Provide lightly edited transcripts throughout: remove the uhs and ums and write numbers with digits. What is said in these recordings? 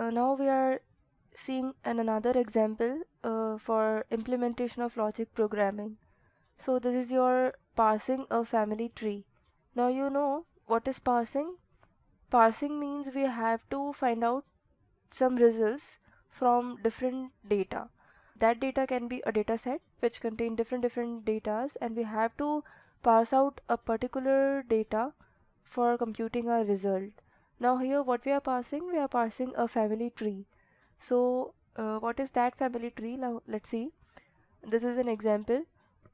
now we are seeing another example for implementation of logic programming. So this is your parsing a family tree. Now you know what is parsing. Parsing means we have to find out some results from different data. That data can be a data set which contain different datas, and we have to parse out a particular data for computing our result. Now here what we are parsing? We are parsing a family tree. So what is that family tree? Now let's see. This is an example.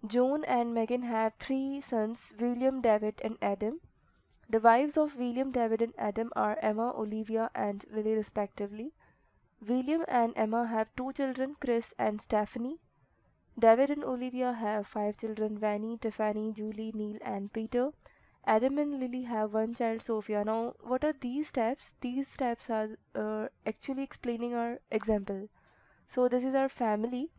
Joan and Megan have three sons, William, David, and Adam. The wives of William, David, and Adam are Emma, Olivia, and Lily, respectively. William and Emma have two children, Chris and Stephanie. David and Olivia have five children, Vanny, Tiffany, Julie, Neil, and Peter. Adam and Lily have one child, Sophia. Now, what are these steps? These steps are actually explaining our example. So this is our family,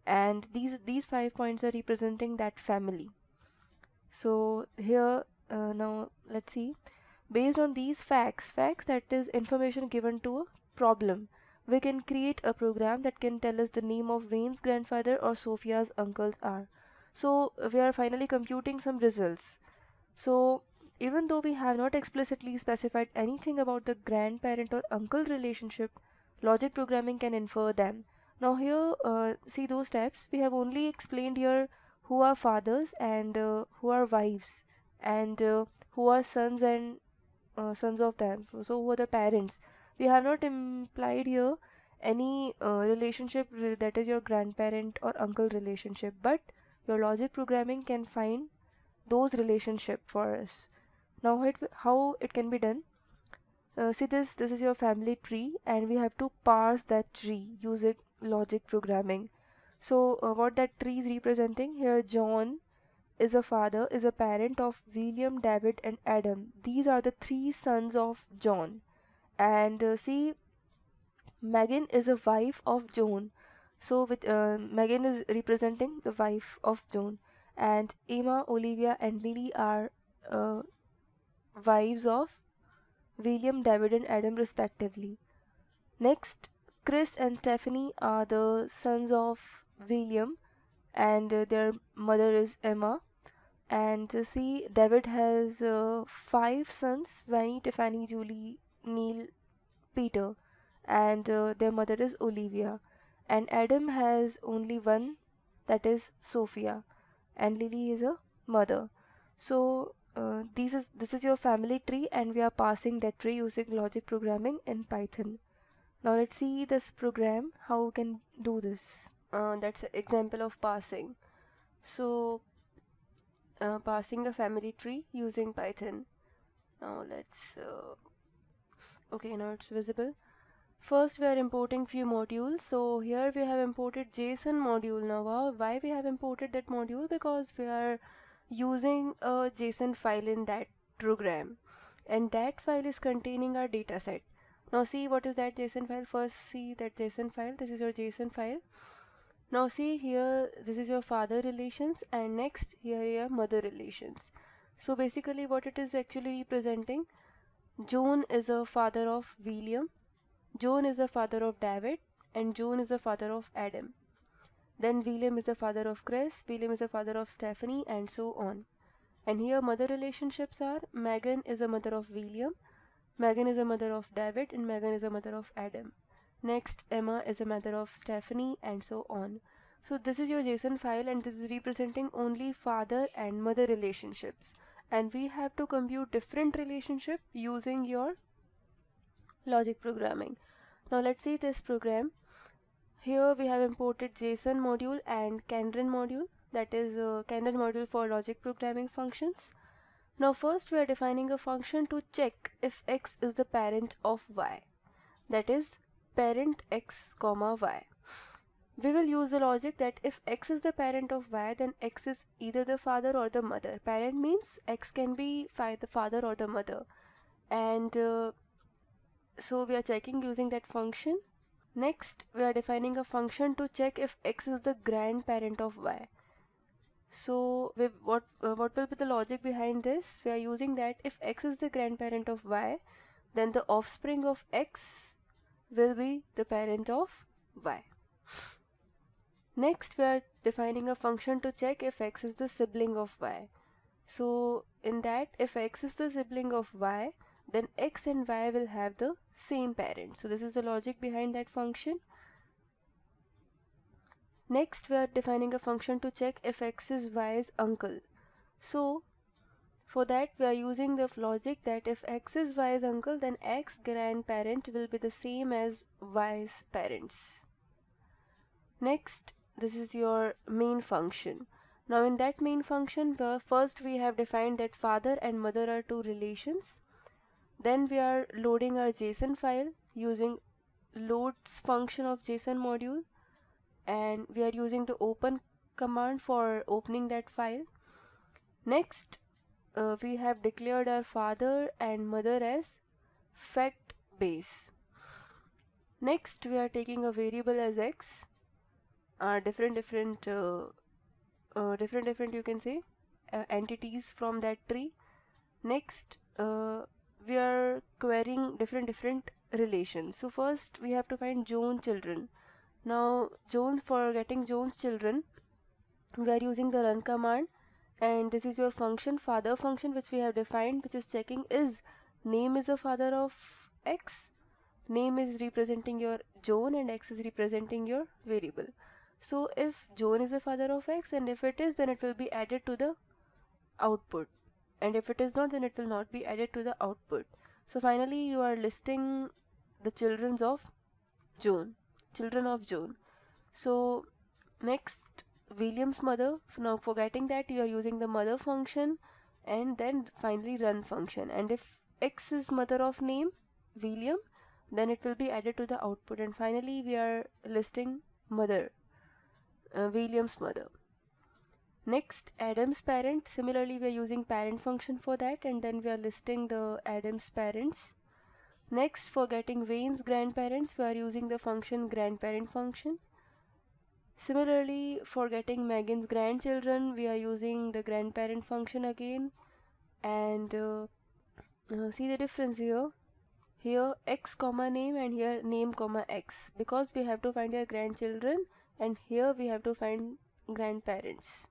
and these 5 points are representing that family. So here now let's see. Based on these facts that is information given to a problem, we can create a program that can tell us the name of Wayne's grandfather or Sophia's uncles are. So we are finally computing some results. So even though we have not explicitly specified anything about the grandparent or uncle relationship, logic programming can infer them. Now here, see those steps. We have only explained here who are fathers and who are wives, and who are sons and sons of them. So who are the parents? We have not implied here any relationship that is your grandparent or uncle relationship, but your logic programming can find those relationship for us. Now how it can be done? See this is your family tree, and we have to parse that tree using logic programming. So what that tree is representing here, John is a father, is a parent of William, David, and Adam. These are the three sons of John. And see, Megan is a wife of John. So with Megan is representing the wife of John, and Emma, Olivia, and Lily are uh, wives of William, David, and Adam respectively. Next, Chris and Stephanie are the sons of William, and their mother is Emma. And see, David has five sons, Vanny, Tiffany, Julie, Neil, Peter, and their mother is Olivia. And Adam has only one, that is Sophia, and Lily is a mother. So this is your family tree, and we are passing that tree using logic programming in Python. Now let's see this program, how we can do this. That's an example of parsing. So parsing a family tree using Python. Now let's okay, now it's visible. First we are importing few modules. So here we have imported JSON module. Now why we have imported that module? Because we are using a JSON file in that program, and that file is containing our data set. Now see what is that JSON file. First see that JSON file. This is your JSON file. Now see here, this is your father relations, and next here your mother relations. So basically what it is actually representing, John is a father of William, John is the father of David, and John is the father of Adam. Then William is the father of Chris, William is the father of Stephanie, and so on. And here mother relationships are, Megan is the mother of William, Megan is the mother of David, and Megan is the mother of Adam. Next, Emma is the mother of Stephanie, and so on. So this is your JSON file, and this is representing only father and mother relationships. And we have to compute different relationship using your logic programming. Now let's see this program. Here we have imported JSON module and Canron module, that is Canron module for logic programming functions. Now first we are defining a function to check if x is the parent of y, that is parent x comma y. We will use the logic that if x is the parent of y, then x is either the father or the mother. Parent means x can be the father or the mother, and so we are checking using that function. Next we are defining a function to check if x is the grandparent of y. So what will be the logic behind this? We are using that if x is the grandparent of y, then the offspring of x will be the parent of y. Next, we are defining a function to check if x is the sibling of y. So in that, if x is the sibling of y, then x and y will have the same parent. So this is the logic behind that function. Next, we are defining a function to check if x is y's uncle. So for that, we are using the logic that if x is y's uncle, then x grandparent will be the same as y's parents. Next, this is your main function. Now in that main function, first we have defined that father and mother are two relations. Then we are loading our JSON file using loads function of JSON module, and we are using the open command for opening that file. Next, we have declared our father and mother as fact base. Next, we are taking a variable as x, different you can say entities from that tree. Next, we are querying different relations. So first we have to find Joan children. Now for getting Joan's children, we are using the run command, and this is your function, father function, which we have defined, which is checking is name is a father of x, name is representing your Joan and x is representing your variable. So if Joan is the father of x, and if it is, then it will be added to the output, and if it is not, then it will not be added to the output. So finally you are listing the children of Joan. So next, William's mother. Now for getting that, you are using the mother function, and then finally run function, and if x is mother of name William, then it will be added to the output, and finally we are listing mother, William's mother. Next, Adam's parent. Similarly, we are using parent function for that, and then we are listing the Adam's parents. Next, for getting Wayne's grandparents, we are using the function grandparent function. Similarly, for getting Megan's grandchildren, we are using the grandparent function again, and see the difference here. Here x comma name, and here name comma x, because we have to find their grandchildren, and here we have to find grandparents.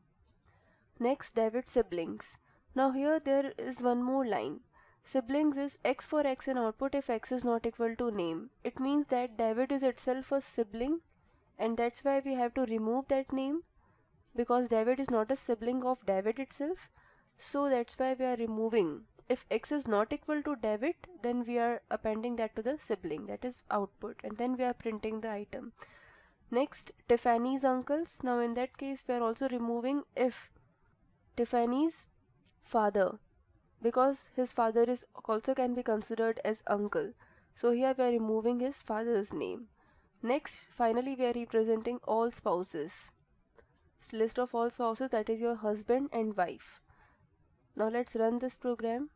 Next, David siblings. Now here there is one more line. Siblings is x for x in output if x is not equal to name. It means that David is itself a sibling, and that's why we have to remove that name, because David is not a sibling of David itself. So that's why we are removing. If x is not equal to David, then we are appending that to the sibling, that is output, and then we are printing the item. Next, Tiffany's uncles. Now in that case, we are also removing if Tiffany's father, because his father is also can be considered as uncle. So here we are removing his father's name. Next, finally we are representing all spouses. List of all spouses, that is your husband and wife. Now let's run this program.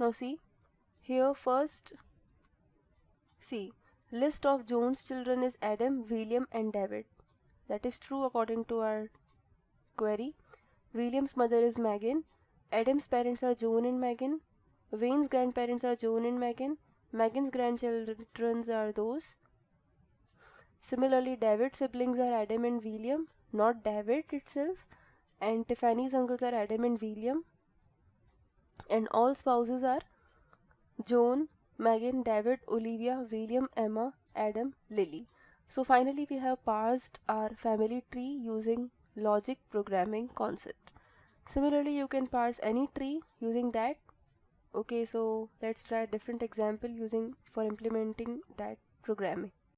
Now see, here first, see, list of Joan's children is Adam, William and David. That is true according to our query. William's mother is Megan. Adam's parents are Joan and Megan. Wayne's grandparents are Joan and Megan. Megan's grandchildren are those. Similarly, David's siblings are Adam and William, not David itself. And Tiffany's uncles are Adam and William. And all spouses are Joan, Megan, David, Olivia, William, Emma, Adam, Lily. So finally we have parsed our family tree using logic programming concept. Similarly, you can parse any tree using that. Okay, so let's try a different example for implementing that programming.